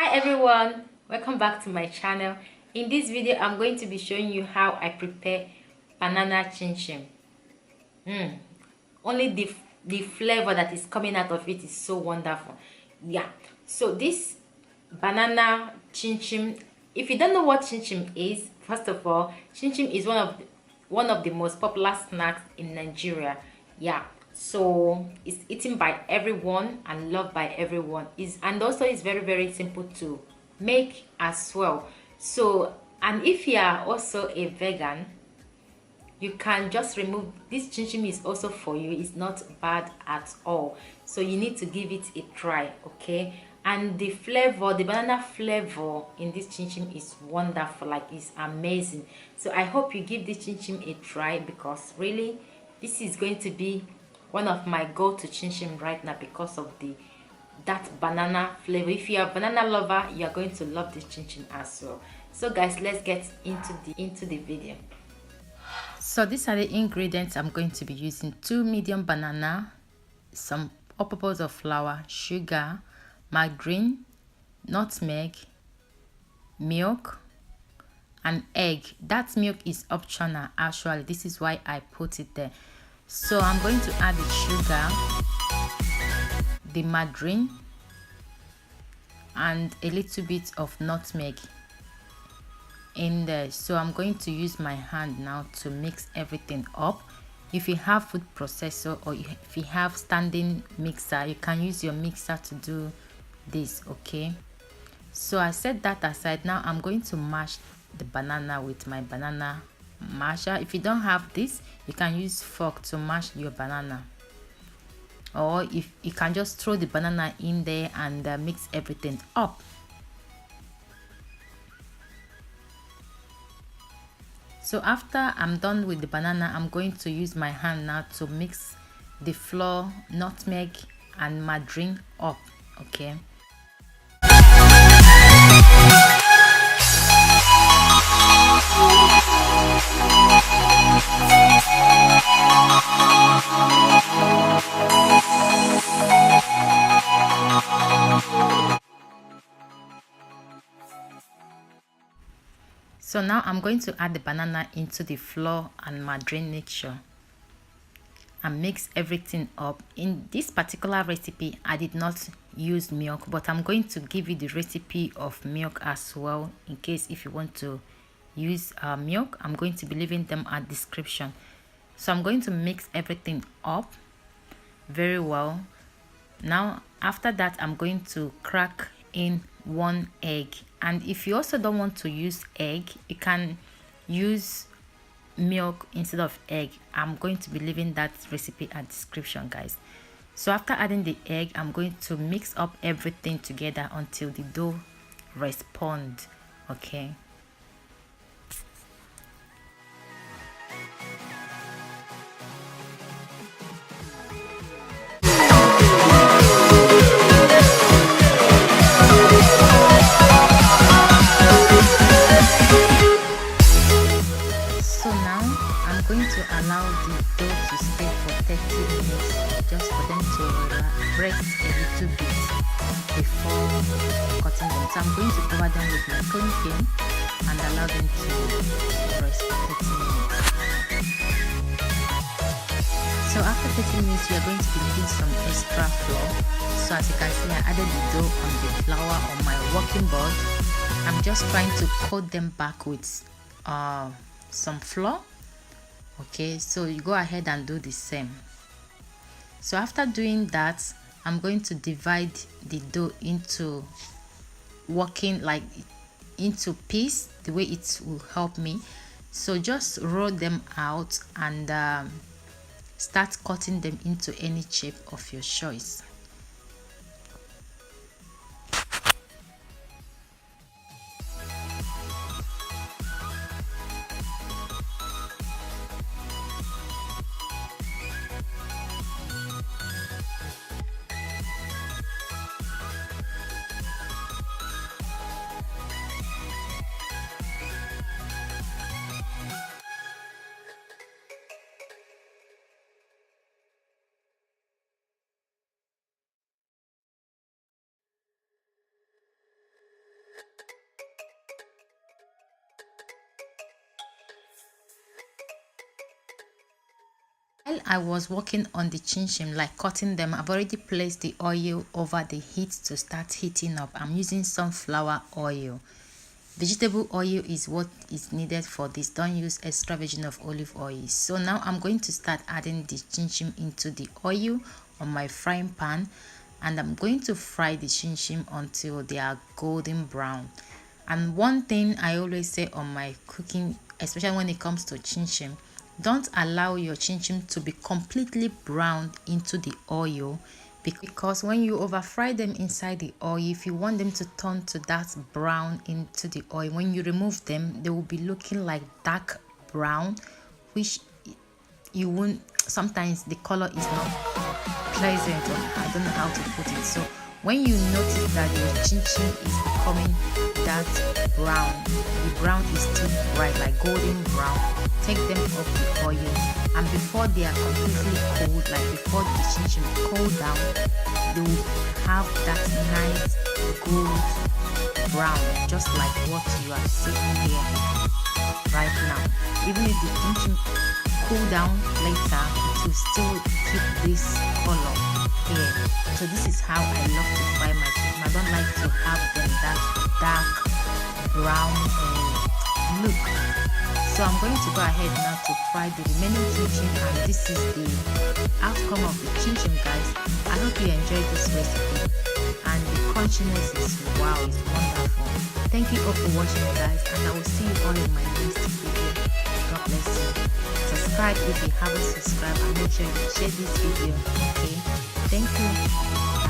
Hi everyone, welcome back to my channel. In this video I'm going to be showing you how I prepare banana chinchin. Only the flavor that is coming out of it is so wonderful. Yeah, so this banana chinchin, if you don't know what chinchin is, first of all, chinchin is one of the most popular snacks in Nigeria. Yeah, so it's eaten by everyone and loved by everyone. And also it's very simple to make as well. So, and if you are also a vegan, you can just remove this. Chinchin is also for you. It's not bad at all, so you need to give it a try. Okay, and the flavor, the banana flavor in this chinchin is wonderful, like it's amazing. So I hope you give this chinchin a try, because really this is going to be one of my go-to chinchin right now because of that banana flavor. If you are a banana lover, you are going to love this chinchin as well. So guys, let's get into the video. So these are the ingredients I'm going to be using: 2 medium banana, some all-purpose of flour, sugar, margarine, nutmeg, milk, and egg. That milk is optional actually, this is why I put it there. So I'm going to add the sugar, the margarine, and a little bit of nutmeg in there. So I'm going to use my hand now to mix everything up. If you have food processor or if you have standing mixer, you can use your mixer to do this. Okay, so I set that aside. Now I'm going to mash the banana with my banana masher. If you don't have this, you can use fork to mash your banana, or if you can just throw the banana in there and mix everything up. So after I'm done with the banana, I'm going to use my hand now to mix the flour, nutmeg, and margarine up. Okay. So now I'm going to add the banana into the flour and margarine mixture and mix everything up. In this particular recipe, I did not use milk, but I'm going to give you the recipe of milk as well, in case if you want to use milk. I'm going to be leaving them at description. So I'm going to mix everything up very well. Now after that, I'm going to crack in 1 egg, and if you also don't want to use egg, you can use milk instead of egg. I'm going to be leaving that recipe at description, guys. So after adding the egg, I'm going to mix up everything together until the dough responds. Okay. Allow the dough to stay for 30 minutes, just for them to rest a little bit before cutting them. So I'm going to cover them with my cling film and allow them to rest for 30 minutes. So after 30 minutes, we are going to be needing some extra flour. So as you can see, I added the dough on the flour on my working board. I'm just trying to coat them back with some flour. Okay, so you go ahead and do the same. So after doing that, I'm going to divide the dough into into piece, the way it will help me. So just roll them out and start cutting them into any shape of your choice. while I was working on the chinchin, like cutting them, I've already placed the oil over the heat to start heating up. I'm using sunflower oil. Vegetable oil is what is needed for this. Don't use extra virgin of olive oil. So now I'm going to start adding the chinchin into the oil on my frying pan, and I'm going to fry the chinchin until they are golden brown. And one thing I always say on my cooking, especially when it comes to chinchin, don't allow your chinchin to be completely browned into the oil, because when you over fry them inside the oil, if you want them to turn to that brown into the oil, when you remove them, they will be looking like dark brown, which you won't, sometimes the color is not pleasant, or I don't know how to put it. So when you notice that your chinchin is becoming that brown, the brown is still bright, like golden brown, take them off the oil, and before they are completely cold, like before the chinchin cool down, they will have that nice gold brown, just like what you are seeing here right now. Even if the chinchin cool down later, it will still keep this color here. So this is how I love to fry my chinchin. I don't like to have them that dark brown look. So I'm going to go ahead now to fry the remaining chinchin, and this is the outcome of the chinchin, guys. I hope you enjoyed this recipe, and the crunchiness is wow, it's wonderful. Thank you all for watching, guys, and I will see you all in my next video. God bless you. Subscribe if you haven't subscribed, and make sure you share this video. Okay, thank you.